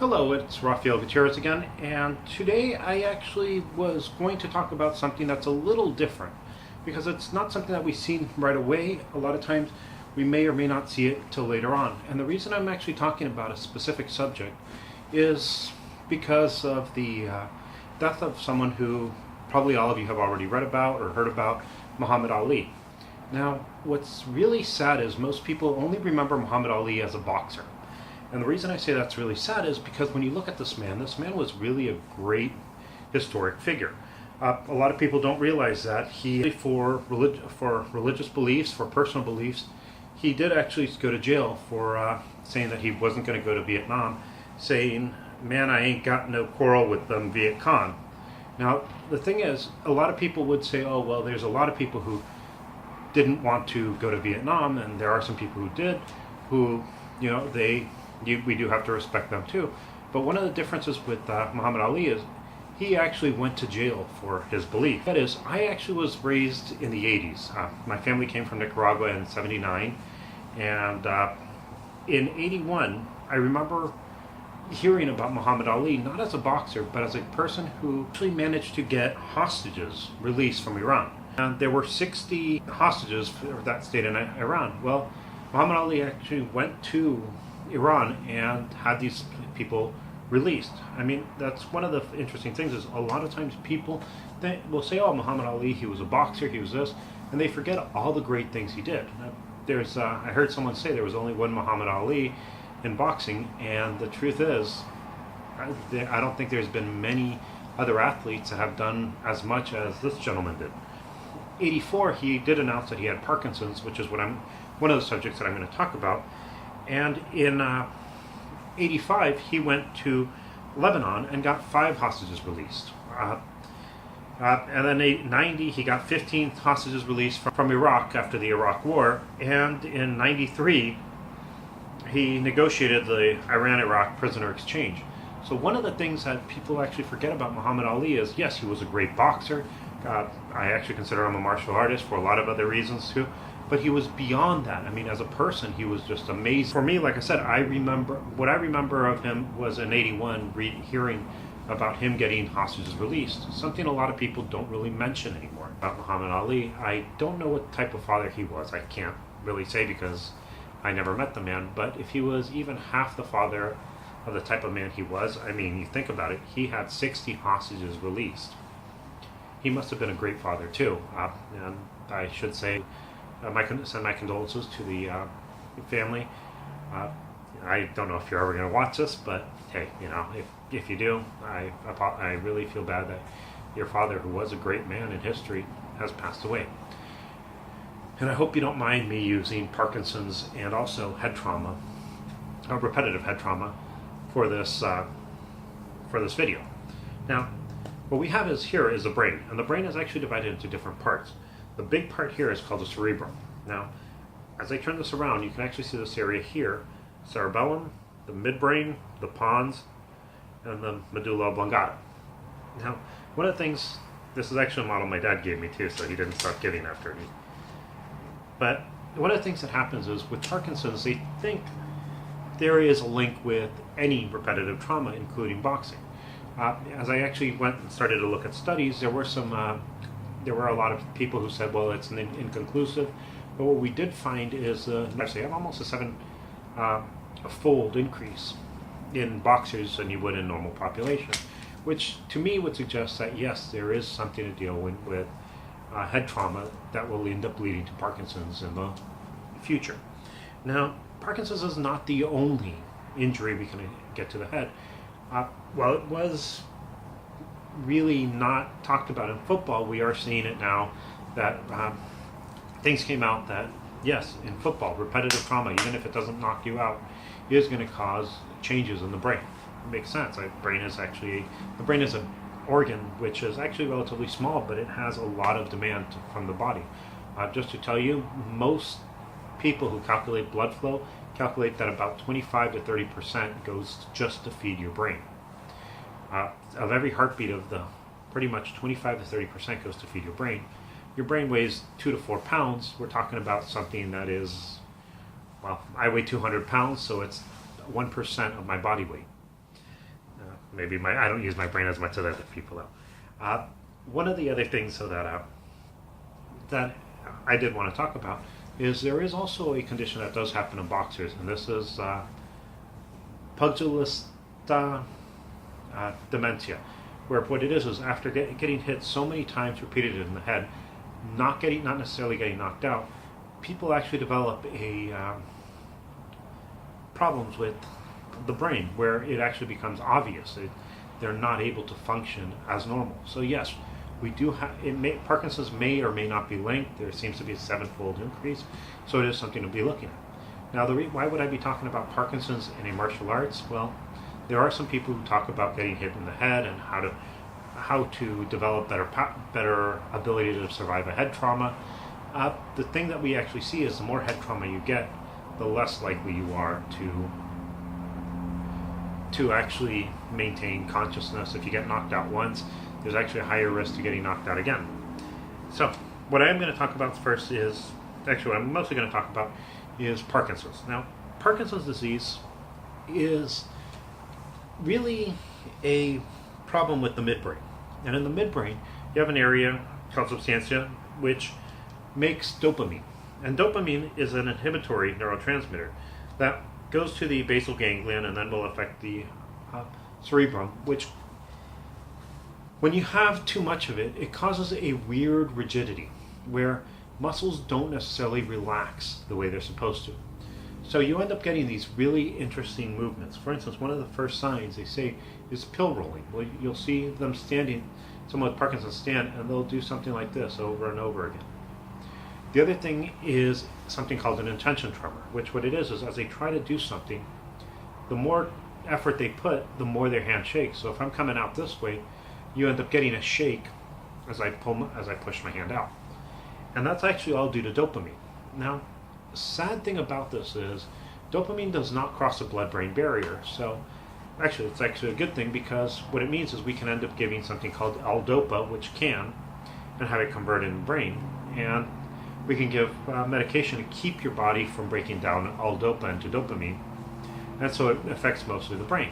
Hello, it's Rafael Gutierrez again, and today I actually was going to talk about something that's a little different because it's not something that we see right away. A lot of times we may or may not see it till later on. And the reason I'm actually talking about a specific subject is because of the death of someone who probably all of you have already read about or heard about, Muhammad Ali. Now, what's really sad is most people only remember Muhammad Ali as a boxer. And the reason I say that's really sad is because when you look at this man was really a great historic figure. A lot of people don't realize that for religious beliefs, for personal beliefs, he did actually go to jail for saying that he wasn't going to go to Vietnam, saying, "Man, I ain't got no quarrel with them Viet Cong." Now, the thing is, a lot of people would say, "Oh, well, there's a lot of people who didn't want to go to Vietnam, and there are some people who did, who, we do have to respect them too." But one of the differences with Muhammad Ali is he actually went to jail for his belief. That is, I actually was raised in the 80s. My family came from Nicaragua in 79, and in 81, I remember hearing about Muhammad Ali, not as a boxer, but as a person who actually managed to get hostages released from Iran. And there were 60 hostages that stayed in Iran. Well, Muhammad Ali actually went to Iran and had these people released. I mean, that's one of the interesting things is a lot of times people will say, "Oh, Muhammad Ali, he was a boxer, he was this," and they forget all the great things he did. I heard someone say there was only one Muhammad Ali in boxing, and the truth is, I don't think there's been many other athletes that have done as much as this gentleman did. 84, he did announce that he had Parkinson's, which is one of the subjects that I'm going to talk about. And in 85, he went to Lebanon and got 5 hostages released. And then in 90, he got 15 hostages released from Iraq after the Iraq War. And in 93, he negotiated the Iran-Iraq prisoner exchange. So one of the things that people actually forget about Muhammad Ali is, yes, he was a great boxer. I actually consider him a martial artist for a lot of other reasons too. But he was beyond that. I mean, as a person, he was just amazing. For me, like I said, what I remember of him was in 81, hearing about him getting hostages released. Something a lot of people don't really mention anymore about Muhammad Ali. I don't know what type of father he was. I can't really say because I never met the man. But if he was even half the father of the type of man he was, I mean, you think about it, he had 60 hostages released. He must have been a great father too. And I should say, send my condolences to the family. I don't know if you're ever going to watch this, but hey, if you do, I really feel bad that your father, who was a great man in history, has passed away. And I hope you don't mind me using Parkinson's and also head trauma, repetitive head trauma, for this video. Now, what we have here is the brain, and the brain is actually divided into different parts. The big part here is called the cerebrum. Now, as I turn this around, you can actually see this area here: cerebellum, the midbrain, the pons, and the medulla oblongata. Now, one of the things, this is actually a model my dad gave me too, so he didn't stop giving after me. But one of the things that happens is with Parkinson's, they think there is a link with any repetitive trauma, including boxing. As I actually went and started to look at studies, there were a lot of people who said, well, it's inconclusive. But what we did find is actually have almost a fold increase in boxers than you would in normal population, which to me would suggest that yes, there is something to deal with head trauma that will end up leading to Parkinson's in the future. Now, Parkinson's is not the only injury we can get to the head. Well, it was really not talked about in football. We are seeing it now that things came out that yes, in football, repetitive trauma, even if it doesn't knock you out, is going to cause changes in the brain. It makes sense. The brain is an organ which is actually relatively small, but it has a lot of demand from the body. Just to tell you, most people who calculate blood flow calculate that about 25 to 30% goes just to feed your brain. Of every heartbeat pretty much 25 to 30% goes to feed your brain. Your brain weighs 2 to 4 pounds. We're talking about something that is, well, I weigh 200 pounds, so it's 1% of my body weight. maybe I don't use my brain as much as other people though. One of the other things that I did want to talk about is there is also a condition that does happen in boxers, and this is pugilista dementia, where what it is after getting hit so many times repeated in the head, not necessarily getting knocked out, people actually develop problems with the brain where it actually becomes obvious they're not able to function as normal. So yes, we do have Parkinson's may or may not be linked. There seems to be a 7-fold increase, so it is something to be looking at. Now, why would I be talking about Parkinson's in a martial arts? Well, there are some people who talk about getting hit in the head and how to develop better ability to survive a head trauma. The thing that we actually see is the more head trauma you get, the less likely you are to actually maintain consciousness. If you get knocked out once, there's actually a higher risk to getting knocked out again. So what I'm going to talk about first is, actually what I'm mostly going to talk about is Parkinson's. Now, Parkinson's disease is really a problem with the midbrain. And in the midbrain, you have an area called substantia, which makes dopamine. And dopamine is an inhibitory neurotransmitter that goes to the basal ganglion and then will affect the cerebrum, which, when you have too much of it, it causes a weird rigidity where muscles don't necessarily relax the way they're supposed to. So you end up getting these really interesting movements. For instance, one of the first signs they say is pill rolling. Well, you'll see them standing, someone with Parkinson's stand, and they'll do something like this over and over again. The other thing is something called an intention tremor, which what it is as they try to do something, the more effort they put, the more their hand shakes. So if I'm coming out this way, you end up getting a shake as I push my hand out. And that's actually all due to dopamine. Now, the sad thing about this is dopamine does not cross the blood-brain barrier. So actually, it's actually a good thing, because what it means is we can end up giving something called L-DOPA, which can, and have it converted in the brain. And we can give medication to keep your body from breaking down L-DOPA into dopamine. And so it affects mostly the brain.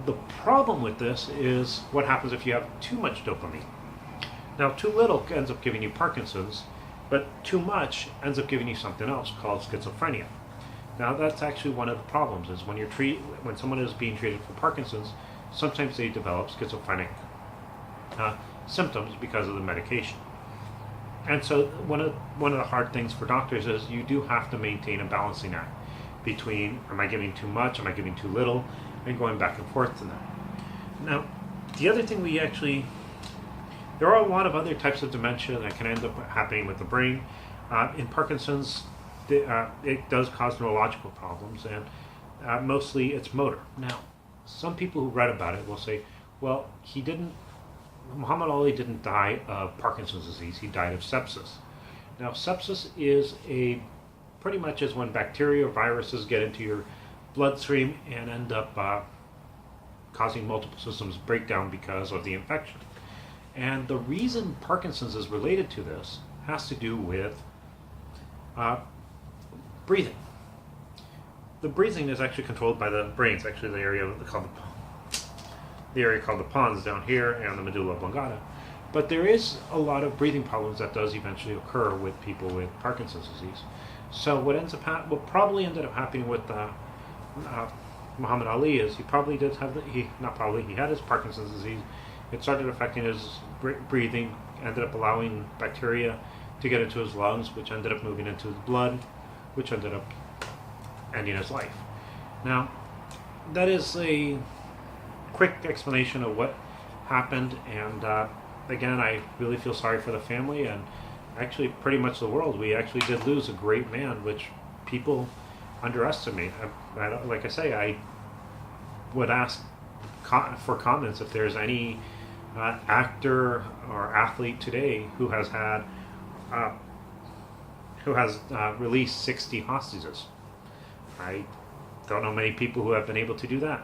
The problem with this is what happens if you have too much dopamine. Now, too little ends up giving you Parkinson's, but too much ends up giving you something else called schizophrenia. Now, that's actually one of the problems, is when someone is being treated for Parkinson's, sometimes they develop schizophrenic symptoms because of the medication. And so one of the hard things for doctors is you do have to maintain a balancing act between, am I giving too much, am I giving too little, and going back and forth to that. Now, the other thing there are a lot of other types of dementia that can end up happening with the brain. In Parkinson's, it does cause neurological problems, and mostly it's motor. Now, some people who read about it will say, well, Muhammad Ali didn't die of Parkinson's disease, he died of sepsis. Now, sepsis is pretty much is when bacteria or viruses get into your bloodstream and end up causing multiple systems breakdown because of the infection. And the reason Parkinson's is related to this has to do with breathing. The breathing is actually controlled by the brain. It's actually the area called the pons down here and the medulla oblongata. But there is a lot of breathing problems that does eventually occur with people with Parkinson's disease. So what probably ended up happening with Muhammad Ali is he had his Parkinson's disease. It started affecting his breathing, ended up allowing bacteria to get into his lungs, which ended up moving into his blood, which ended up ending his life. Now, that is a quick explanation of what happened, and again, I really feel sorry for the family and actually pretty much the world. We actually did lose a great man, which people underestimate. Like I say, I would ask for comments if there's any actor or athlete today who has released 60 hostages. I don't know many people who have been able to do that,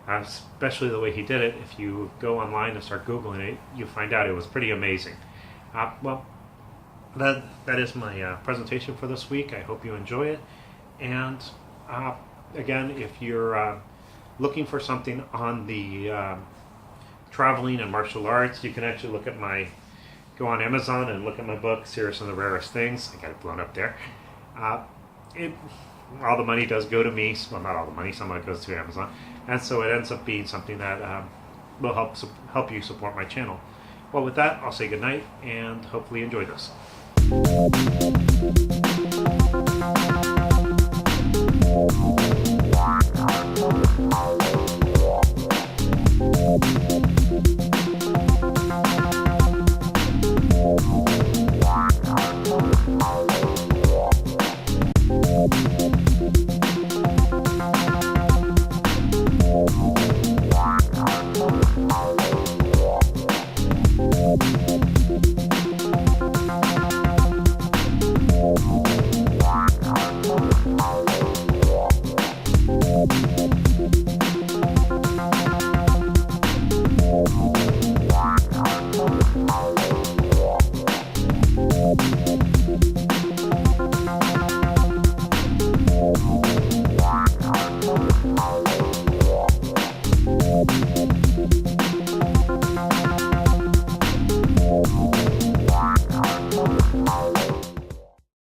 especially the way he did it. If you go online and start Googling it, you find out it was pretty amazing. Well, that is my presentation for this week. I hope you enjoy it. And again, if you're looking for something on the traveling and martial arts, you can actually go on Amazon and look at my book, Serious and the Rarest Things. I got it blown up there. All the money does go to me. Well, not all the money. Some of it goes to Amazon, and so it ends up being something that will help you support my channel. Well, with that, I'll say goodnight and hopefully enjoy this.